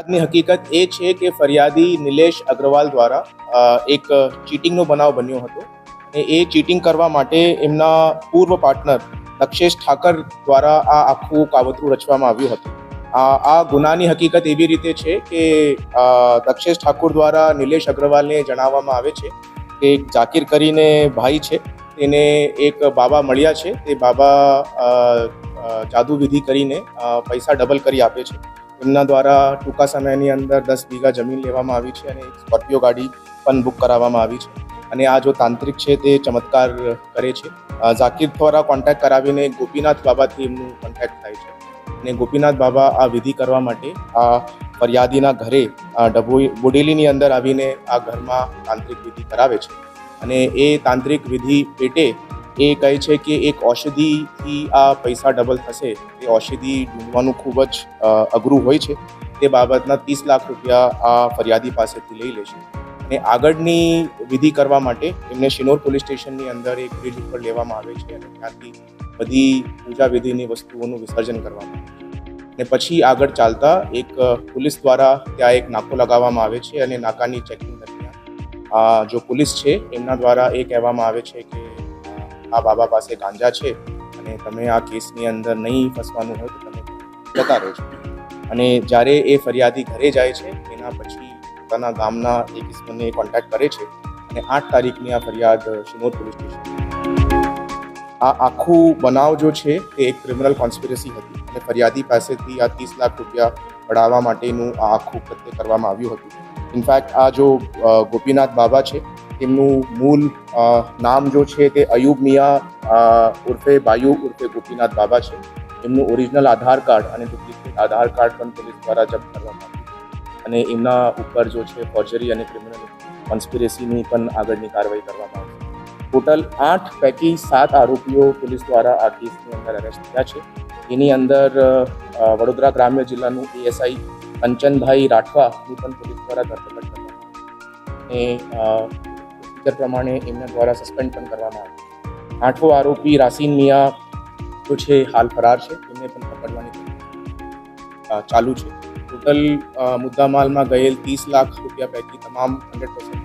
ફરિયાદની હકીકત એ છે કે ફરિયાદી નિલેશ અગ્રવાલ દ્વારા એક ચીટિંગનો બનાવ બન્યો હતો અને એ ચીટિંગ કરવા માટે એમના પૂર્વ પાર્ટનર દક્ષેશ ઠાકર દ્વારા આ આખું કાવતરું રચવામાં આવ્યું હતું. આ ગુનાની હકીકત એવી રીતે છે કે દક્ષેશ ઠાકુર દ્વારા નિલેશ અગ્રવાલને જણાવવામાં આવે છે કે એક જાકીર કરીને ભાઈ છે, તેને એક બાબા મળ્યા છે, તે બાબા જાદુ વિધિ કરીને પૈસા ડબલ કરી આપે છે. એમના દ્વારા ટૂંકા સમયની અંદર 10 વીઘા જમીન લેવામાં આવી છે અને એક સ્કોર્પિયો ગાડી પણ બુક કરાવવામાં આવી છે. અને આ જો તાંત્રિક છે તે ચમત્કાર કરે છે. ઝાકીર દ્વારા કોન્ટેક્ટ કરાવીને ગોપીનાથ બાબાથી એમનું કોન્ટેક્ટ થાય છે અને ગોપીનાથ બાબા આ વિધિ કરવા માટે આ ફરિયાદીના ઘરે બોડેલીની અંદર આવીને આ ઘરમાં તાંત્રિક વિધિ કરાવે છે. અને એ તાંત્રિક વિધિ પેટે એ કહે છે કે એક ઔષધિથી આ પૈસા ડબલ થશે. એ ઔષધિ ઢૂંઢવાનું ખૂબ જ અઘરું હોય છે. તે બાબતના 30 લાખ રૂપિયા આ ફરિયાદી પાસેથી લઈ લેશે અને આગળની વિધિ કરવા માટે એમને શિનોર પોલીસ સ્ટેશનની અંદર એક બ્રિજ ઉપર લેવામાં આવે છે અને ત્યાંથી બધી પૂજા વિધિની વસ્તુઓનું વિસર્જન કરવામાં આવે છે. અને પછી આગળ ચાલતા એક પોલીસ દ્વારા ત્યાં એક નાકો લગાવવામાં આવે છે અને નાકાની ચેકિંગ દરમિયાન જો પોલીસ છે એમના દ્વારા એ કહેવામાં આવે છે કે આ બાબા પાસે ગાંજા છે અને તમે આ કેસની અંદર નહીં ફસવાનું હોય તો તમે જતા રહો છો. અને જ્યારે એ ફરિયાદી ઘરે જાય છે એના પછી પોતાના ગામના એક ઇસમને કોન્ટેક્ટ કરે છે અને 8 તારીખની આ ફરિયાદ શિનોર પોલીસ સ્ટેશન. આ આખું બનાવ જો છે તે એક ક્રિમિનલ કોન્સ્પિરસી હતી અને ફરિયાદી પાસેથી આ 30 લાખ રૂપિયા પડાવવા માટેનું આ આખું કૃત્ય કરવામાં આવ્યું હતું. ઇનફેક્ટ આ જો ગોપીનાથ બાબા છે તેમનું મૂળ નામ જો છે તે અયુબ મિયા ઉર્ફે બાયુ ઉર્ફે ગોપીનાથ બાબા છે. એમનું ઓરિજિનલ આધાર કાર્ડ અને ડુપ્લિકેટ આધાર કાર્ડ પણ પોલીસ દ્વારા જપ્ત કરવામાં આવ્યું અને એમના ઉપર જો છે ફોર્જરી અને ક્રિમિનલ કોન્સ્પિરસીની પણ આગળની કાર્યવાહી કરવામાં આવી. ટોટલ 8 પૈકી 7 આરોપીઓ પોલીસ દ્વારા આ કેસની અંદર અરેસ્ટ થયા છે. એની અંદર વડોદરા ગ્રામ્ય જિલ્લાનું એએસઆઈ કંચનભાઈ રાઠવાની પણ પોલીસ દ્વારા ધરપકડ કરવામાં આવી અને પ્રમાણે એમના દ્વારા સસ્પેન્ડ પણ કરવામાં આવ્યું. 8મો આરોપી રાસીન મિયા જો છે હાલ ફરાર છે, એમને પણ પકડવાની ચાલુ છે. ટોટલ મુદ્દામાલમાં ગયેલ 30 લાખ રૂપિયા પૈકી તમામ 100%